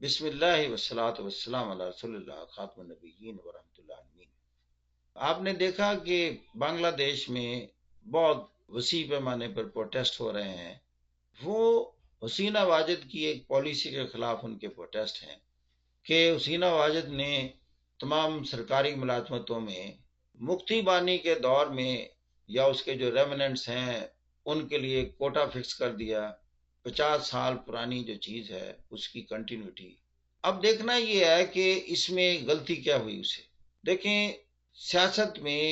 بسم اللہ والصلاۃ والسلام علی رسول اللہ خاتم النبیین ورحمۃ اللہ علیہ۔ آپ نے دیکھا کہ بنگلہ دیش میں بہت وسیع پیمانے پر پروٹیسٹ ہو رہے ہیں۔ وہ حسینہ واجد کی ایک پالیسی کے خلاف ان کے پروٹیسٹ ہیں کہ حسینہ واجد نے تمام سرکاری ملازمتوں میں مفتی بانی کے دور میں یا اس کے جو ریمننٹس ہیں ان کے لیے کوٹا فکس کر دیا۔ 50 سال پرانی جو چیز ہے اس کی کنٹینیوٹی۔ اب دیکھنا یہ ہے کہ اس میں غلطی کیا ہوئی اسے۔ دیکھیں، سیاست میں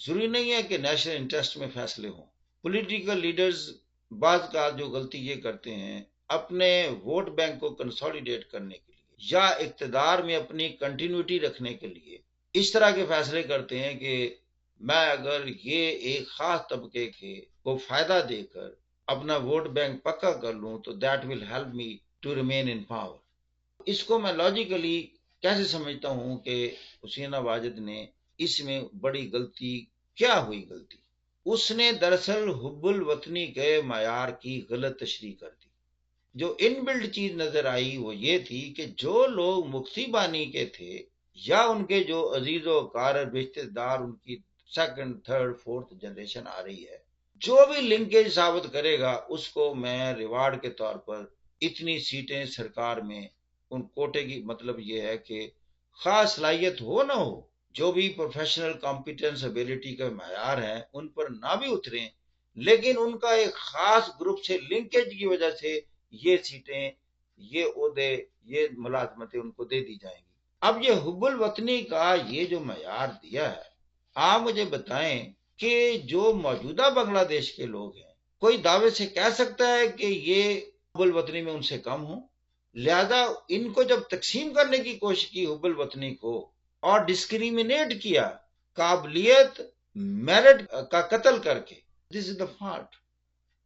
ضروری نہیں ہے کہ نیشنل انٹرسٹ میں فیصلے ہوں۔ پولیٹیکل لیڈرز بعض کا جو غلطی یہ کرتے ہیں، اپنے ووٹ بینک کو کنسولیڈیٹ کرنے کے لیے یا اقتدار میں اپنی کنٹینیوٹی رکھنے کے لیے اس طرح کے فیصلے کرتے ہیں کہ میں اگر یہ ایک خاص طبقے کو فائدہ دے کر اپنا ووٹ بینک پکا کر لوں تو that will help me to remain in power. اس کو میں لاجیکلی کیسے سمجھتا ہوں کہ حسینہ واجد نے اس میں بڑی غلطی کیا ہوئی؟ غلطی اس نے دراصل حب الوطنی کے معیار کی غلط تشریح کر دی۔ جو ان بلڈ چیز نظر آئی وہ یہ تھی کہ جو لوگ مفتی بانی کے تھے یا ان کے جو عزیز و اقارب رشتے دار، ان کی سیکنڈ تھرڈ فورتھ جنریشن آ رہی ہے، جو بھی لنکیج ثابت کرے گا اس کو میں ریوارڈ کے طور پر اتنی سیٹیں سرکار میں، ان کوٹے کی مطلب یہ ہے کہ خاص صلاحیت ہو نہ ہو، جو بھی پروفیشنل کمپیٹنس ابیلٹی کا معیار ہے ان پر نہ بھی اتریں، لیکن ان کا ایک خاص گروپ سے لنکیج کی وجہ سے یہ سیٹیں، یہ عہدے، یہ ملازمتیں ان کو دے دی جائیں گی۔ اب یہ حب الوطنی کا یہ جو معیار دیا ہے، آپ مجھے بتائیں کہ جو موجودہ بنگلہ دیش کے لوگ ہیں، کوئی دعوے سے کہہ سکتا ہے کہ یہ حب الوطنی میں ان سے کم ہوں؟ لہذا ان کو جب تقسیم کرنے کی کوشش کی حب الوطنی کو اور ڈسکریمنیٹ کیا قابلیت میرٹ کا قتل کر کے، دس از دا فالٹ۔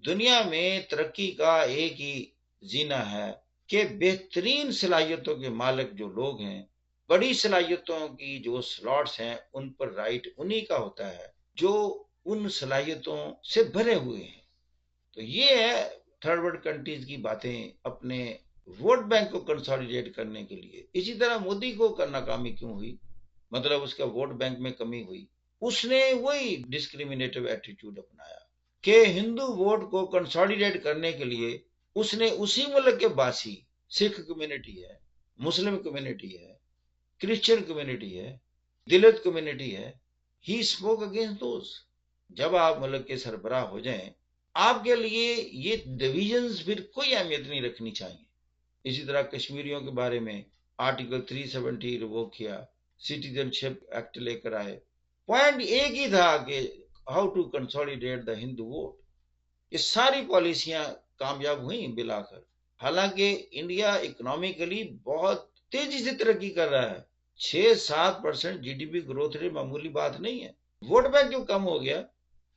دنیا میں ترقی کا ایک ہی زینہ ہے کہ بہترین صلاحیتوں کے مالک جو لوگ ہیں، بڑی صلاحیتوں کی جو سلاٹس ہیں ان پر رائٹ انہی کا ہوتا ہے جو ان صلاحیتوں سے بھرے ہوئے ہیں۔ تو یہ ہے تھرڈ ورلڈ کنٹریز کی باتیں اپنے ووٹ بینک کو کنسولیڈیٹ کرنے کے لیے۔ اسی طرح مودی کو ناکامی کیوں ہوئی؟ مطلب اس کا ووٹ بینک میں کمی ہوئی۔ اس نے وہی ڈسکریمنیٹو ایٹیٹیوڈ اپنایا کہ ہندو ووٹ کو کنسولیڈیٹ کرنے کے لیے اس نے اسی ملک کے باسی سکھ کمیونٹی ہے، مسلم کمیونٹی ہے، کرسچن کمیونٹی ہے، دلت کمیونٹی ہے، ہی اسپوک اگینسٹ دوز۔ جب آپ ملک کے سربراہ ہو جائیں، آپ کے لیے یہ ڈویژنز پھر کوئی اہمیت نہیں رکھنی چاہیے۔ اسی طرح کشمیریوں کے بارے میں آرٹیکل 370 ریووک کیا، سٹیزن شپ ایکٹ لے کر آئے۔ پوائنٹ ایک ہی تھا کہ how to consolidate the Hindu vote. یہ ساری پالیسیاں کامیاب ہوئیں بالآخر، حالانکہ انڈیا اکنامیکلی بہت تیزی سے ترقی کر رہا ہے۔ 6-7% G D P growth rate معمولی بات نہیں ہے۔ ووٹ بینک کیوں کم ہو گیا؟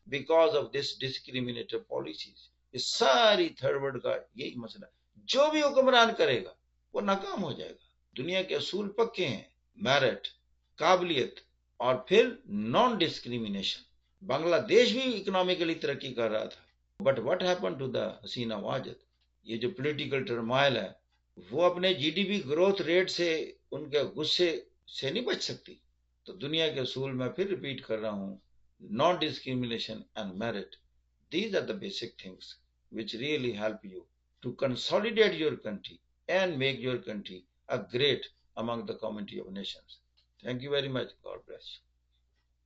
Because of this discriminative policies. یہ ساری تھرڈ ورلڈ کا یہی مسئلہ، جو بھی حکمران کرے گا وہ ناکام ہو جائے گا۔ دنیا کے اصول پکے ہیں، میرٹ، قابلیت اور پھر نان ڈسکریمنیشن۔ بنگلہ دیش بھی اکنامیکلی ترقی کر رہا تھا، but what happen to the Hasina Wajed? یہ جو پولیٹیکل ٹرمائل ہے وہ اپنے G D P growth rate سے، ان کے غصے سے نہیں بچ سکتی۔ تو دنیا کے اصول میں پھر ریپیٹ کر رہا ہوں، non discrimination and merit. These are the basic things which really help you to consolidate your country and make your country a great among the community of nations. Thank you very much. God bless you.